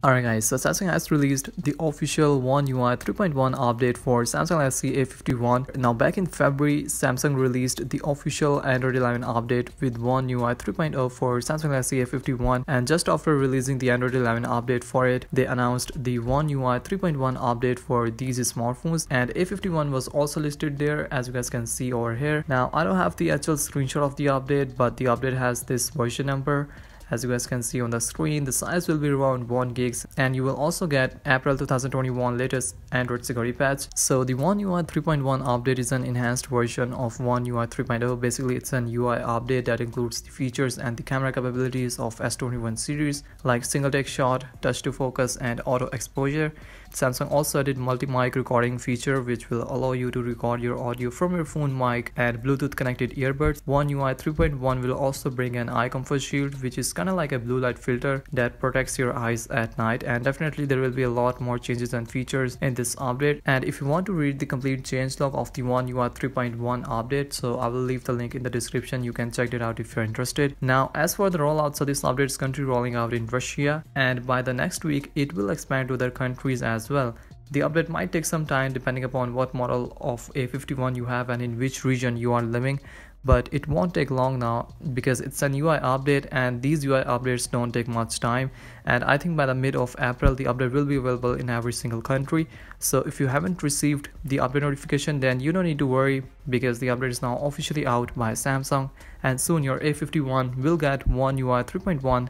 Alright guys, so Samsung has released the official One UI 3.1 update for Samsung Galaxy A51. Now back in February, Samsung released the official Android 11 update with One UI 3.0 for Samsung Galaxy A51, and just after releasing the Android 11 update for it, they announced the One UI 3.1 update for these smartphones, and A51 was also listed there, as you guys can see over here. Now I don't have the actual screenshot of the update, but the update has this version number. As you guys can see on the screen, the size will be around 1 gigs, and you will also get April 2021 latest Android security patch. So the One UI 3.1 update is an enhanced version of One UI 3.0. Basically, it's an UI update that includes the features and the camera capabilities of S21 series like single take shot, touch to focus, and auto exposure. Samsung also added multi-mic recording feature, which will allow you to record your audio from your phone mic and Bluetooth connected earbuds. One UI 3.1 will also bring an eye comfort shield, which is kind of like a blue light filter that protects your eyes at night. And definitely there will be a lot more changes and features in this update. And if you want to read the complete changelog of the One UI 3.1 update, so I will leave the link in the description. You can check it out if you're interested. Now as for the rollout, so this update is currently rolling out in Russia, and by the next week it will expand to other countries as well. The update might take some time depending upon what model of A51 you have and in which region you are living, but it won't take long now because it's an UI update, and these UI updates don't take much time, and I think by the mid of April the update will be available in every single country. So if you haven't received the update notification, then you don't need to worry, because the update is now officially out by Samsung, and soon your A51 will get One UI 3.1.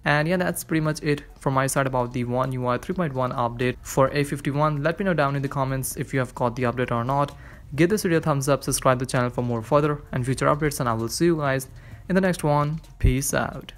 And yeah, that's pretty much it from my side about the One UI 3.1 update for A51. Let me know down in the comments if you have got the update or not. Give this video a thumbs up, subscribe to the channel for more further and future updates, and I will see you guys in the next one. Peace out.